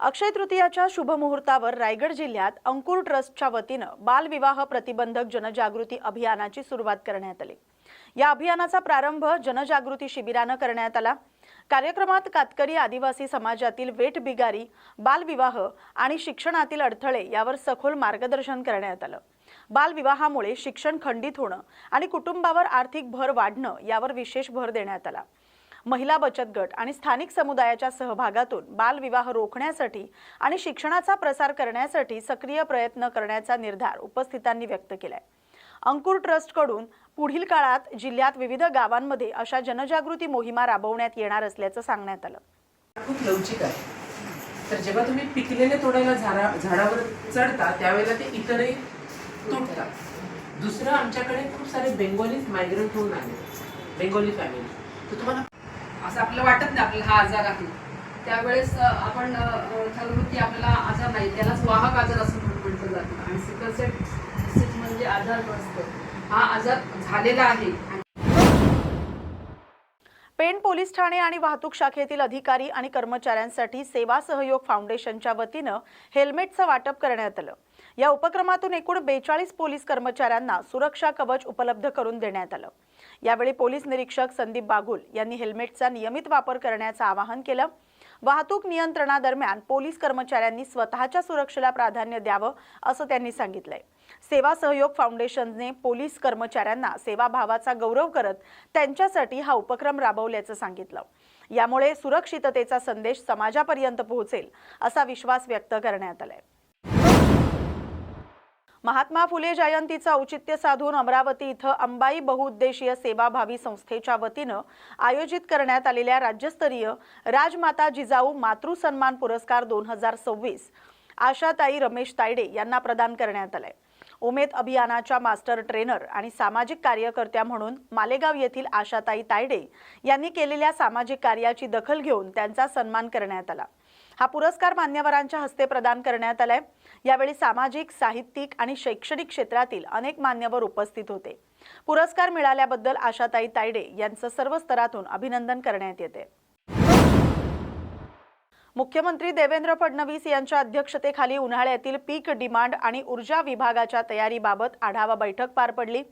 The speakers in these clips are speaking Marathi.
अक्षय तृतीयाच्या शुभ मुहूर्तावर रायगड जिल्ह्यात अंकुर ट्रस्टच्या वतीनं बालविवाह प्रतिबंधक जनजागृती अभियानाची सुरुवात करण्यात आली। या अभियानाचा प्रारंभ जनजागृती शिबिरानं करण्यात आला। कार्यक्रमात कातकरी आदिवासी समाजातील वेठबिगारी, बालविवाह आणि शिक्षणातील अडथळे यावर सखोल मार्गदर्शन करण्यात आलं। बालविवाहामुळे शिक्षण खंडित होणं आणि कुटुंबावर आर्थिक भर वाढणं यावर विशेष भर देण्यात आला। महिला बचत गट आणि स्थानिक समुदायाच्या सहभागातून बालविवाह रोखण्यासाठी आणि शिक्षणाचा प्रसार करण्यासाठी सक्रिय प्रयत्न करण्याचा निर्धार उपस्थितांनी व्यक्त केलाय। अंकुर ट्रस्टकडून पुढील काळात जिल्ह्यात विविध गावांमध्ये अशा जनजागृती मोहिमा राबवण्यात येणार असल्याचं सांगण्यात आलं। खूप लवचिक आहे, तर जेव्हा तुम्ही पिकलेले तोडायला झाडावर चढता त्यावेळेला ते इतरही तुटतात। दुसरं, आमच्याकडे खूप सारे बेंगोलीज मायग्रेंट होऊन आले, बेंगोली फॅमिली। तर तुम्हाला असं आपल्याला वाटत नाही आपल्याला हा आजार आहे, त्यावेळेस आपण ठरवलं की आपल्याला आजार नाही, त्यालाच वाहक आजार असं म्हटलं जातं। आणि सिकल सेल डिसीज म्हणजे आजार नसतो, हा आजार झालेला आहे। पेण पोलीस ठाणे आणि वाहतूक शाखेतील अधिकारी आणि कर्मचाऱ्यांसाठी सेवा सहयोग फाउंडेशनच्या वतीनं हेल्मेटचं वाटप करण्यात आलं। या उपक्रमातून एकूण 42 पोलीस कर्मचाऱ्यांना सुरक्षा कवच उपलब्ध करून देण्यात आलं। यावेळी पोलीस निरीक्षक संदीप बागुल यांनी हेल्मेटचा नियमित वापर करण्याचं आवाहन केलं। वाहतूक नियंत्रणादरम्यान पोलीस कर्मचाऱ्यांनी स्वतःच्या सुरक्षेला प्राधान्य द्यावं असं त्यांनी सांगितलंय। सेवा सहयोग फाउंडेशनने पोलीस कर्मचाऱ्यांना सेवाभावाचा गौरव करत त्यांच्यासाठी हा उपक्रम राबवल्याचं सांगितलं। यामुळे सुरक्षिततेचा संदेश समाजापर्यंत पोहोचेल असा विश्वास व्यक्त करण्यात आलाय। महात्मा फुले जयंतीचं औचित्य साधून अमरावती इथं अंबाई बहुउद्देशीय सेवाभावी संस्थेच्या वतीनं आयोजित करण्यात आलेल्या राज्यस्तरीय राजमाता जिजाऊ मातृ सन्मान पुरस्कार 2026 आशाताई रमेश तायडे यांना प्रदान करण्यात आलाय। उमेद अभियानाच्या मास्टर ट्रेनर आणि सामाजिक कार्यकर्त्या म्हणून मालेगाव येथील आशाताई तायडे यांनी केलेल्या सामाजिक कार्याची दखल घेऊन त्यांचा सन्मान करण्यात आला। हा पुरस्कार मान्यवरांच्या हस्ते प्रदान करण्यात आलाय। यावेळी सामाजिक, साहित्यिक आणि शैक्षणिक क्षेत्रातील अनेक मान्यवर उपस्थित होते। पुरस्कार मिळाल्याबद्दल आशाताई तायडे यांचं सर्व स्तरातून अभिनंदन करण्यात येते। मुख्यमंत्री देवेंद्र फडणवीस यांच्या अध्यक्षतेखाली उन्हाळ्यातील पीक डिमांड आणि ऊर्जा विभागाच्या तयारीबाबत आढावा बैठक पार पडली।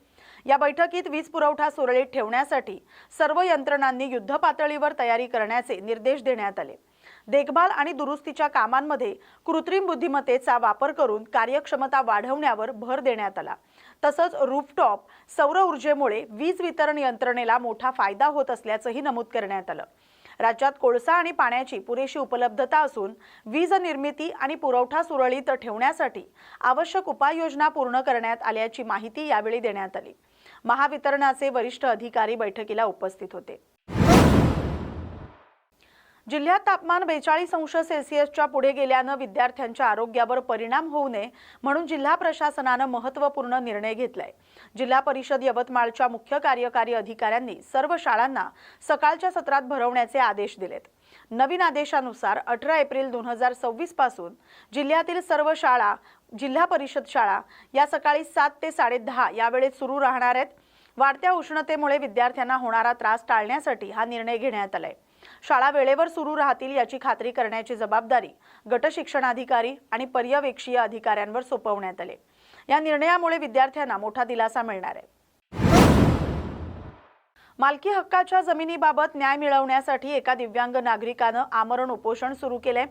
या बैठकीत वीज पुरवठा सुरळीत ठेवण्यासाठी सर्व यंत्रणांनी युद्धपातळीवर तयारी करण्याचे निर्देश देण्यात आले। देखभाल आणि दुरुस्तीच्या कामांमध्ये कृत्रिम बुद्धिमत्तेचा वापर करून कार्यक्षमता वाढवण्यावर भर देण्यात आला। तसंच रूफटॉप सौर ऊर्जेमुळे वीज वितरण यंत्रणेला मोठा फायदा होत असल्याचंही नमूद करण्यात आलं। राज्यात कोळसा आणि पाण्याची पुरेशी उपलब्धता असून वीज निर्मिती आणि पुरवठा सुरळीत ठेवण्यासाठी आवश्यक उपाययोजना पूर्ण करण्यात आल्याची माहिती यावेळी देण्यात आली। महावितरणाचे वरिष्ठ अधिकारी बैठकीला उपस्थित होते। जिल्ह्यात तापमान 42 अंश सेल्सिअसच्या पुढे गेल्यानं विद्यार्थ्यांच्या आरोग्यावर परिणाम होऊ नये म्हणून जिल्हा प्रशासनानं महत्त्वपूर्ण निर्णय घेतलाय। जिल्हा परिषद यवतमाळच्या मुख्य कार्यकारी अधिकाऱ्यांनी सर्व शाळांना सकाळच्या सत्रात भरवण्याचे आदेश दिलेत। नवीन आदेशानुसार 18 एप्रिल 2026 पासून जिल्ह्यातील सर्व शाळा, जिल्हा परिषद शाळा या सकाळी 7 ते 10:30 या वेळेत सुरू राहणार आहेत। वाढत्या उष्णतेमुळे विद्यार्थ्यांना होणारा त्रास टाळण्यासाठी हा निर्णय घेण्यात आलाय। शाळा वेळेवर सुरू राहतील याची खात्री करण्याची जबाबदारी गट शिक्षणाधिकारी आणि पर्यवेक्षीय अधिकाऱ्यांवर सोपवण्यात आले। या निर्णयामुळे विद्यार्थ्यांना मोठा दिलासा मिळणार आहे। मालकी हक्काच्या जमिनीबाबत न्याय मिळवण्यासाठी एका दिव्यांग नागरिकानं आमरण उपोषण सुरू केले।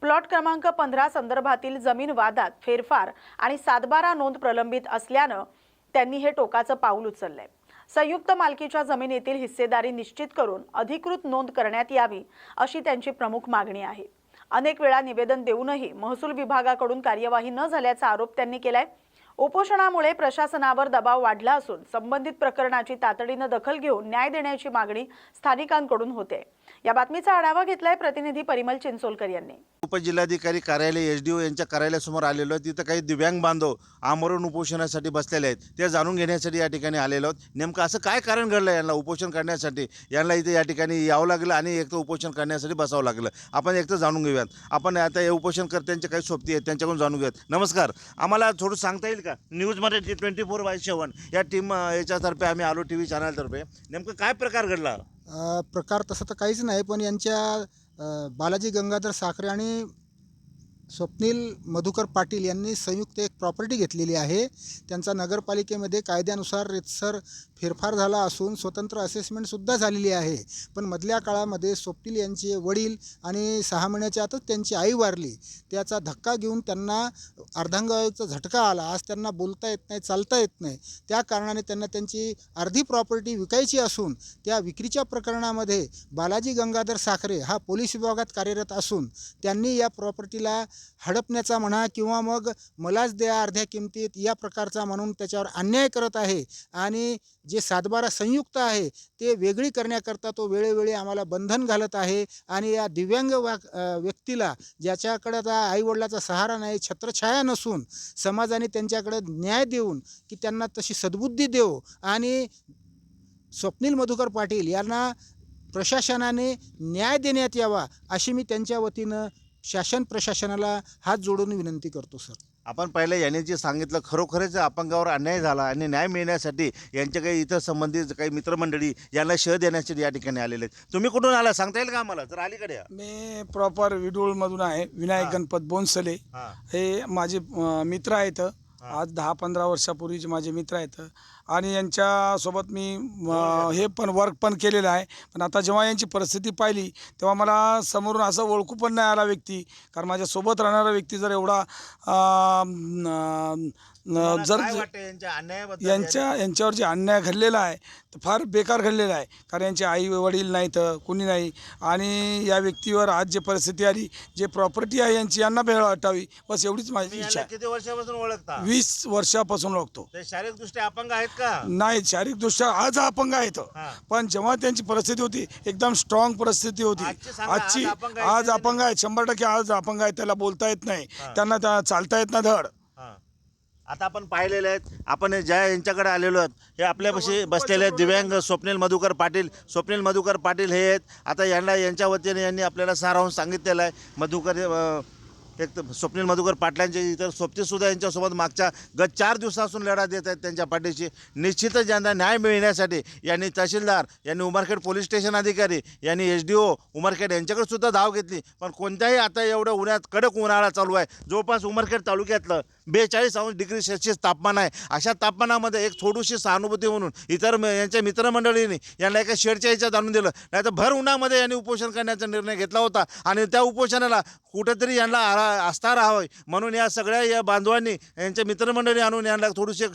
प्लॉट क्रमांक 15 संदर्भातील जमीन वादात फेरफार आणि 7/12 नोंद प्रलंबित असल्यानं त्यांनी हे टोकाचं पाऊल उचललंय। संयुक्त मालकीच्या जमिनीतील हिस्सेदारी निश्चित करून अधिकृत नोंद करण्यात यावी अशी त्यांची प्रमुख मागणी आहे। अनेक वेळा निवेदन देऊनही महसूल विभागाकडून कार्यवाही न झाल्याचा आरोप त्यांनी केलाय। उपोषणामुळे प्रशासनावर दबाव वाढला असून संबंधित प्रकरणाची तातडीने दखल घेऊन न्याय देण्याची मागणी स्थानिकांकडून होते। या बातमीचा आढावा घेतलाय प्रतिनिधी परिमल चिंचोलकर यांनी। उपजिल्हाधिकारी कार्यालय एसडीओ यांच्या कार्यालयासमोर आलेलो आहे। तिथं काही दिव्यांग बांधव आमरण उपोषणासाठी बसलेले आहेत, ते जाणून घेण्यासाठी या ठिकाणी आलेलो आहोत। नेमकं असं काय कारण घडलं यांना उपोषण करण्यासाठी, यांना इथे या ठिकाणी यावं लागलं आणि एक तर उपोषण करण्यासाठी बसावं लागलं। आपण एक तर जाणून घेऊयात, आपण आता हे उपोषणकर्त्यांचे काही सोबती आहेत त्यांच्याकडून जाणून घेऊयात। नमस्कार, आम्हाला थोडं सांगता येईल का? न्यूज मराठी 24/7 या टीम याच्यातर्फे आम्ही आलो, टी व्ही चॅनलतर्फे नेमकं काय प्रकार घडला? प्रकार तसं तर काहीच नाही, पण यांच्या बालाजी गंगाधर साखरे आणि स्वप्नील मधुकर पाटील यांनी संयुक्त एक प्रॉपर्टी घेतलेली आहे. त्यांचा नगरपालिकेमध्ये कायद्यानुसार रितसर फेरफार झाला असून स्वतंत्र असेसमेंटसुद्धा झालेली आहे. पण मधल्या काळामध्ये स्वप्नील यांचे वडील आणि 6 महिन्याच्या आतच त्यांची आई वारली. त्याचा धक्का घेऊन त्यांना अर्धांगवायूचा झटका आला. आज त्यांना बोलता येत नाही, चालता येत नाही. त्या कारणाने त्यांना त्यांची अर्धी प्रॉपर्टी विकायची असून त्या विक्रीच्या प्रकरणामध्ये बालाजी गंगाधर साखरे हा पोलीस विभागात कार्यरत असून त्यांनी या प्रॉपर्टीला हडपण्याचा म्हणा किंवा मग मलाच द्या अर्ध्या किमतीत या प्रकारचा म्हणून त्याच्यावर अन्याय करत आहे. आणि जे 7/12 संयुक्त आहे ते वेगळी करण्याकरता तो वेळोवेळी आम्हाला बंधन घालत आहे. आणि या दिव्यांग व्यक्तीला ज्याच्याकडे आता आईवडिलाचा सहारा नाही, छत्रछाया नसून समाजाने त्यांच्याकडे न्याय देऊन की त्यांना तशी सद्बुद्धी देव आणि स्वप्नील मधुकर पाटील यांना प्रशासनाने न्याय देण्यात यावा अशी मी त्यांच्या वतीनं शासन प्रशासनाला हात जोडून विनंती करतो सर. आपण पहिले यांनी जे सांगितलं खरोखरच अपंगावर अन्याय झाला आणि न्याय मिळण्यासाठी यांच्या काही इतर संबंधित काही मित्रमंडळी यांना शह देण्यासाठी या ठिकाणी आलेले आहेत. तुम्ही कुठून आला सांगता येईल का आम्हाला? जर अलीकडे या. मी प्रॉपर विडूळमधून आहे. विनायक गणपत बोनसले हां. हे माझे मित्र आहेत. आज 10-15 वर्षापूर्वीचे माझे मित्र आहेत आणि यांच्यासोबत मी हे पण वर्क पण केलेलं आहे. पण आता जेव्हा यांची परिस्थिती पाहिली तेव्हा मला समोरून असं ओळखू पण नाही आला व्यक्ती. कारण माझ्यासोबत राहणारा व्यक्ती जर एवढा जर काय वाटतं यांच्या अन्यायाबद्दल? यांच्यावर जे अन्याय घडलेला आहे तर फार बेकार घडलेला आहे. कारण यांचे आई वडील नाहीत, कुणी नाही. आणि या व्यक्तीवर आज जे परिस्थिती आली, जे प्रॉपर्टी आहे यांची यांना भेळ वाटावी बस एवढीच माझी तुम्ही इच्छा यांना आहे. किती वर्षापासून ओळखता? 20 वर्षापासून ओळखतो. ते शारीरिकदृष्ट्या अपंग आहेत का? नाही, शारीरिकदृष्ट्या आज अपंग आहेत. हां. पण जेव्हा त्यांची परिस्थिती होती एकदम स्ट्रॉंग परिस्थिती होती. आजची सांगा, आज आजची अपंग आहेत आज का अपंग आहेत, 100% आज अपंग आहेत. त्याला बोलता येत नाही, हां. त्यांना चालता येत नाही धड. हां. आता आपण पाहिलेले आहेत, आपण ज्या यांच्याकडे आलेलो आहोत हे आपल्यापाशी बसलेले आहेत दिव्यांग स्वप्नील मधुकर पाटील. स्वप्नील मधुकर पाटील हे आहेत. आता यांच्या वतीने यांनी आपल्याला सारांश सांगितलेलं आहे. एक तर स्वप्नील मधुकर पाटलांचे इतर सोबतीसुद्धा यांच्यासोबत मागच्या गत 4 दिवसापासून लढा देत आहेत त्यांच्या पाठीशी. निश्चितच यांना न्याय मिळण्यासाठी यांनी तहसीलदार, यांनी उमरखेड पोलीस स्टेशन अधिकारी, यांनी SDO उमरखेड यांच्याकडे सुद्धा धाव घेतली. पण कोणत्याही आता एवढं उन्हात कडक उन्हाळा चालू आहे. जवळपास उमरखेड तालुक्यातलं 42° तापमान आहे. अशा तापमानामध्ये एक थोडीशी सहानुभूती म्हणून इतर यांच्या मित्रमंडळींनी यांना एका शेडच्या ह्याच्यात आणून दिलं. नाही तर भर उन्हामध्ये यांनी उपोषण करण्याचा निर्णय घेतला होता. आणि त्या उपोषणाला कुठेतरी यांना आस्था राहावी म्हणून या सगळ्या या बांधवांनी यांच्या मित्रमंडळी आणून यांना थोडीशी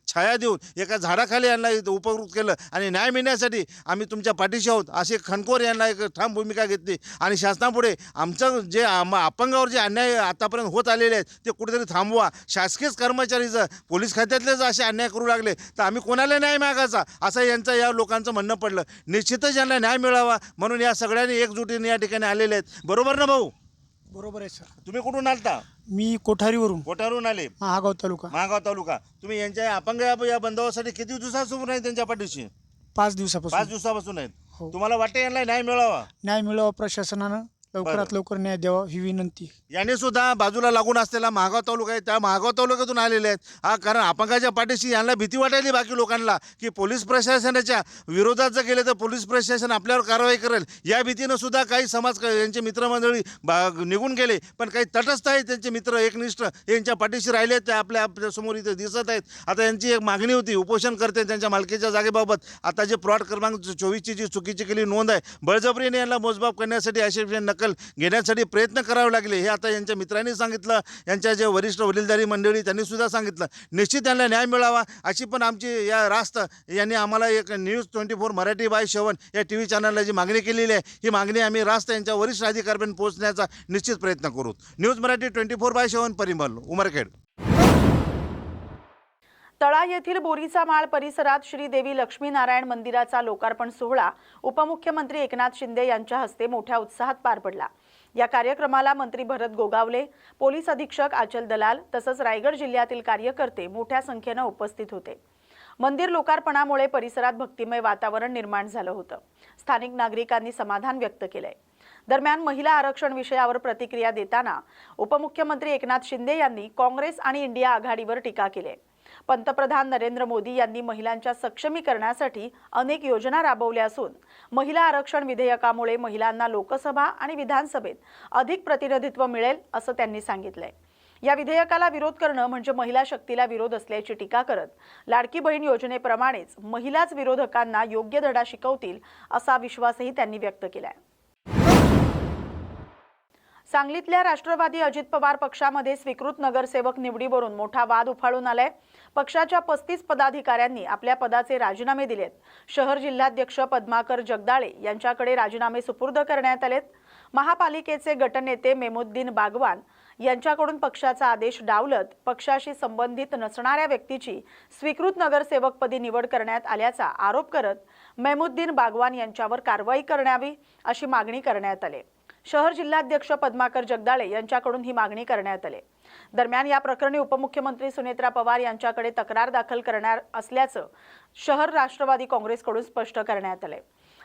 छाया देऊन एका झाडाखाली यांना उपकृत केलं. आणि न्याय मिळण्यासाठी आम्ही तुमच्या पाठीशी आहोत असे खणखोर यांना एक ठाम भूमिका घेतली. आणि शासनापुढे आमचं जे अपंगावर जे अन्याय आतापर्यंत होत आलेले आहेत ते कुठेतरी थांबवा. शासकीय कर्मचारी जर पोलीस खात्यातले जर असे अन्याय करू लागले तर आम्ही कोणाला न्याय मागायचा असं यांचं या लोकांचं म्हणणं पडलं. निश्चितच यांना न्याय मिळावा म्हणून या सगळ्यांनी एकजुटीने या ठिकाणी आलेले आहेत. बरोबर ना भाऊ? बरोबर आहे सर. तुम्ही कुठून आलता? मी कोठारून आले. महागाव तालुका. महागाव तालुका. तुम्ही यांच्या अपंग या बंदोबस्तासाठी किती दिवसापासून आहे त्यांच्या पाठीशी? 5 दिवसापासून. 5 दिवसापासून आहेत. हो. तुम्हाला वाटतं यांना न्याय मिळावा? न्याय मिळावा, प्रशासनानं लवकरात लवकर न्याय द्यावा ही विनंती. यांनी सुद्धा बाजूला लागून असलेला महागाव तालुका आहे त्या महागाव तालुक्यातून आलेले आहेत. हा कारण अपंगाच्या पाठीशी यांना भीती वाटायली बाकी लोकांना की पोलीस प्रशासनाच्या विरोधात जर गेले तर पोलीस प्रशासन आपल्यावर कारवाई करेल या भीतीनं सुद्धा काही समाज यांचे मित्रमंडळी निघून गेले. पण काही तटस्थ आहेत त्यांचे मित्र एकनिष्ठ यांच्या पाठीशी राहिले ते आपल्यासमोर इथे दिसत आहेत. आता यांची एक मागणी होती उपोषण करते त्यांच्या मालकीच्या जागेबाबत. आता जे प्लॉट क्रमांक 24ची जी चुकीची केली नोंद आहे बळजबरीने यांना मोजमाप करण्यासाठी असे नकल घेण्यासाठी प्रयत्न करावे लागले हे आता यांच्या मित्रांनी सांगितलं. यांच्या जे वरिष्ठ वडीलधारी मंडळी त्यांनी सुद्धा सांगितलं. निश्चित त्यांना न्याय मिळावा अशी पण आमची या रास्त यांनी आम्हाला एक न्यूज 24 मराठी बाय 7 या TV चॅनलला जी मागणी केलेली आहे ही मागणी आम्ही रास्त यांच्या वरिष्ठ अधिकाऱ्यांपर्यंत पोहोचण्याचा निश्चित प्रयत्न करू. News Marathi 24 by 7 Parimal Umarkhed. तळा येथील बोरीचा माळ परिसरात श्रीदेवी लक्ष्मीनारायण मंदिराचा लोकार्पण सोहळा उपमुख्यमंत्री एकनाथ शिंदे यांच्या हस्ते मोठ्या उत्साहात पार पडला. या कार्यक्रमाला मंत्री भरत गोगावले, पोलीस अधीक्षक आचल दलाल तसंच रायगड जिल्ह्यातील कार्यकर्ते मोठ्या संख्येने उपस्थित होते. मंदिर लोकार्पणामुळे परिसरात भक्तिमय वातावरण निर्माण झालं होतं. स्थानिक नागरिकांनी समाधान व्यक्त केलंय. दरम्यान महिला आरक्षण विषयावर प्रतिक्रिया देताना उपमुख्यमंत्री एकनाथ शिंदे यांनी काँग्रेस आणि इंडिया आघाडीवर टीका केली. पंतप्रधान नरेंद्र मोदी यांनी महिलांच्या सक्षमीकरणासाठी अनेक योजना राबवल्या असून महिला आरक्षण विधेयकामुळे महिलांना लोकसभा आणि विधानसभेत अधिक प्रतिनिधित्व मिळेल असं त्यांनी सांगितलंय. या विधेयकाला विरोध करणं म्हणजे महिला शक्तीला विरोध असल्याची टीका करत लाडकी बहीण योजनेप्रमाणेच महिलाच विरोधकांना योग्य धडा शिकवतील असा विश्वासही त्यांनी व्यक्त केलाय. सांगलीतल्या राष्ट्रवादी अजित पवार पक्षामध्ये स्वीकृत नगरसेवक निवडीवरून मोठा वाद उफाळून आलाय. पक्षाच्या 35 पदाधिकाऱ्यांनी आपल्या पदाचे राजीनामे दिलेत. शहर जिल्हाध्यक्ष पद्माकर जगदाळे यांच्याकडे राजीनामे सुपूर्द करण्यात आलेत. महापालिकेचे गटनेते मेमुद्दीन बागवान यांच्याकडून पक्षाचा आदेश डावलत पक्षाशी संबंधित नसणाऱ्या व्यक्तीची स्वीकृत नगरसेवकपदी निवड करण्यात आल्याचा आरोप करत मेमुद्दीन बागवान यांच्यावर कारवाई करावी अशी मागणी करण्यात आली. शहर जिल्हाध्यक्ष पद्माकर जगदाळे यांच्याकडून ही मागणी करण्यात आली. दरम्यान या प्रकरणी उपमुख्यमंत्री सुनेत्रा पवार यांच्याकडे तक्रार दाखल करणार असल्याचं शहर राष्ट्रवादी काँग्रेसकडून स्पष्ट करण्यात आले.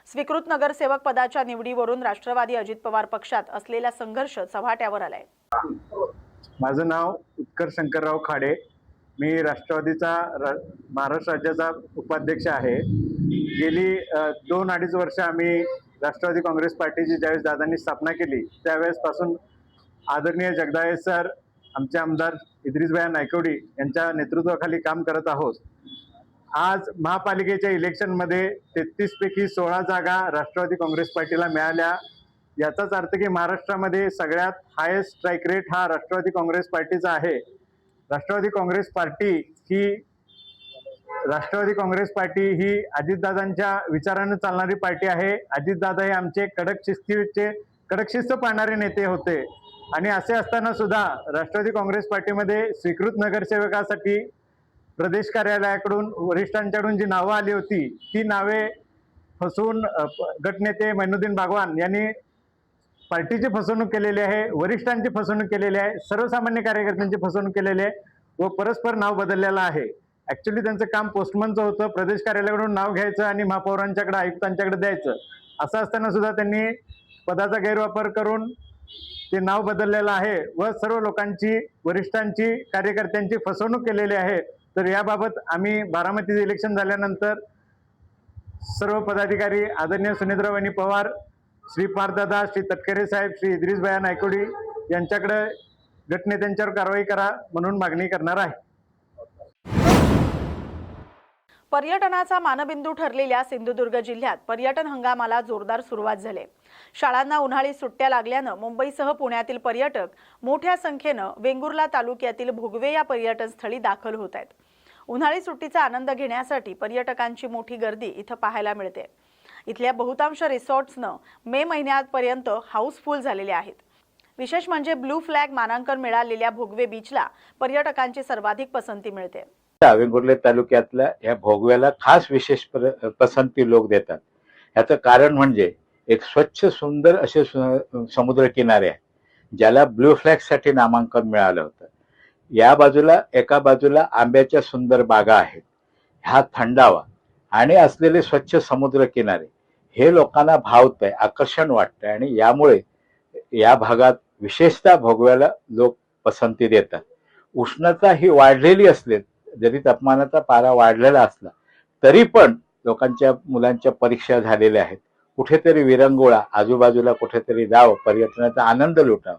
स्वीकृत नगरसेवक पदाच्या निवडीवरून राष्ट्रवादी अजित पवार पक्षात असलेला संघर्ष चव्हाट्यावर आलाय. माझं नाव उत्कर्ष शंकरराव खाडे. मी राष्ट्रवादीचा महाराष्ट्र राज्याचा उपाध्यक्ष आहे. गेली 2-2.5 वर्ष आम्ही राष्ट्रवादी काँग्रेस पार्टीची ज्यावेळेस दादांनी स्थापना केली त्यावेळेसपासून आदरणीय जगदाळे सर, आमचे आमदार इद्रिसभाई नायकवडी यांच्या नेतृत्वाखाली काम करत आहोत. आज महापालिकेच्या इलेक्शनमध्ये 33 पैकी 16 जागा राष्ट्रवादी काँग्रेस पार्टीला मिळाल्या. याचाच अर्थ की महाराष्ट्रामध्ये सगळ्यात हायेस्ट स्ट्राईक रेट हा राष्ट्रवादी काँग्रेस पार्टीचा आहे. राष्ट्रवादी काँग्रेस पार्टी ही अजितदादांच्या विचारानं चालणारी पार्टी आहे. अजितदादा हे आमचे कडक शिस्त पाळणारे नेते होते आणि असे असताना सुद्धा राष्ट्रवादी काँग्रेस पार्टीमध्ये स्वीकृत नगरसेवकासाठी प्रदेश कार्यालयाकडून वरिष्ठांच्याकडून जी नावं आली होती ती नावे फसवून गटनेते मेमुद्दीन बागवान यांनी पार्टीची फसवणूक केलेली आहे, वरिष्ठांची फसवणूक केलेली आहे, सर्वसामान्य कार्यकर्त्यांची फसवणूक केलेली आहे व परस्पर नाव बदललेलं आहे. ॲक्च्युली त्यांचं काम पोस्टमनचं होतं. प्रदेश कार्यालयाकडून नाव घ्यायचं आणि महापौरांच्याकडे आयुक्तांच्याकडे द्यायचं. असं असताना सुद्धा त्यांनी पदाचा गैरवापर करून ते नाव बदललेलं आहे व सर्व लोकांची, वरिष्ठांची, कार्यकर्त्यांची फसवणूक केलेली आहे. तर याबाबत आम्ही बारामतीचे इलेक्शन झाल्यानंतर सर्व पदाधिकारी आदरणीय सुनेत्राबाई पवार, श्री पारदादा, श्री तटकरे साहेब, श्री इद्रिसभाई नायकवडी यांच्याकडे गटनेत्यांच्यावर कारवाई करा म्हणून मागणी करणार आहे. पर्यटनाचा मानबिंदू ठरलेल्या सिंधुदुर्ग जिल्ह्यात पर्यटन हंगामाला जोरदार सुरुवात झाली. शाळांना उन्हाळी सुट्ट्या लागल्यानं मुंबईसह पुण्यातील पर्यटक मोठ्या संख्येनं वेंगुर्ला तालुक्यातील भोगवे या पर्यटन स्थळी दाखल होत आहेत. उन्हाळी सुट्टीचा आनंद घेण्यासाठी पर्यटकांची मोठी गर्दी इथं पाहायला मिळते. इथल्या बहुतांश रिसॉर्ट्सनं मे महिन्यापर्यंत हाऊसफुल झालेले आहेत. विशेष म्हणजे ब्लू फ्लॅग मानांकन मिळालेल्या भोगवे बीचला पर्यटकांची सर्वाधिक पसंती मिळते. वेंगुर्ले तालुक्यातल्या या भोगव्याला खास विशेष पसंती लोक देतात. याचं कारण म्हणजे एक स्वच्छ सुंदर असे समुद्र किनारे आहे, ज्याला ब्लू फ्लॅग साठी नामांकन मिळालं होतं. या बाजूला एका बाजूला आंब्याच्या सुंदर बागा आहेत. हा थंडावा आणि असलेले स्वच्छ समुद्र किनारे हे लोकांना भावतंय, आकर्षण वाटतंय आणि यामुळे या भागात विशेषतः भोगव्याला लोक पसंती देतात. उष्णता ही वाढलेली असले, जरी तापमानाचा पारा वाढलेला असला तरी पण लोकांच्या मुलांच्या परीक्षा झालेल्या आहेत. कुठेतरी विरंगुळा, आजूबाजूला कुठेतरी जावं, पर्यटनाचा आनंद लुटावा,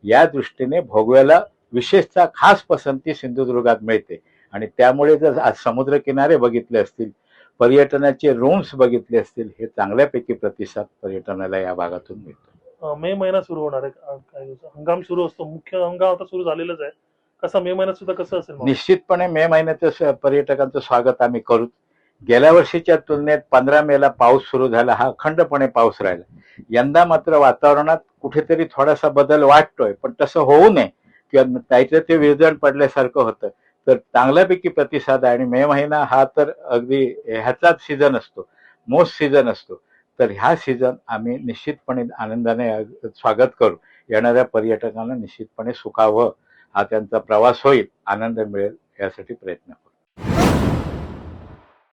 या दृष्टीने भोगव्याला विशेषतः खास पसंती सिंधुदुर्गात मिळते. आणि त्यामुळे जर आज समुद्र किनारे बघितले असतील, पर्यटनाचे रूम्स बघितले असतील, हे चांगल्यापैकी प्रतिसाद पर्यटनाला या भागातून मिळतो. मे महिना सुरू होणार आहे, काही दिवस हंगाम सुरू असतो. मुख्य हंगाम आता सुरू झालेलाच आहे. कसा मे महिन्यात सुद्धा कसं असेल? निश्चितपणे मे महिन्याचं पर्यटकांचं स्वागत आम्ही करू. गेल्या वर्षीच्या तुलनेत 15 मेला पाऊस सुरू झाला, हा अखंडपणे पाऊस राहिला. यंदा मात्र वातावरणात कुठेतरी थोडासा बदल वाटतोय, पण तसं होऊ नये किंवा काहीतरी ते विरजण पडल्यासारखं होतं. तर चांगल्यापैकी प्रतिसाद आहे आणि मे महिना हा तर अगदी ह्याचाच सीझन असतो, मोस्ट सीझन असतो. तर ह्या सीझन आम्ही निश्चितपणे आनंदाने स्वागत करू. येणाऱ्या पर्यटकांना निश्चितपणे सुखावं, हा त्यांचा प्रवास होईल, आनंद मिळेल यासाठी प्रयत्न करू.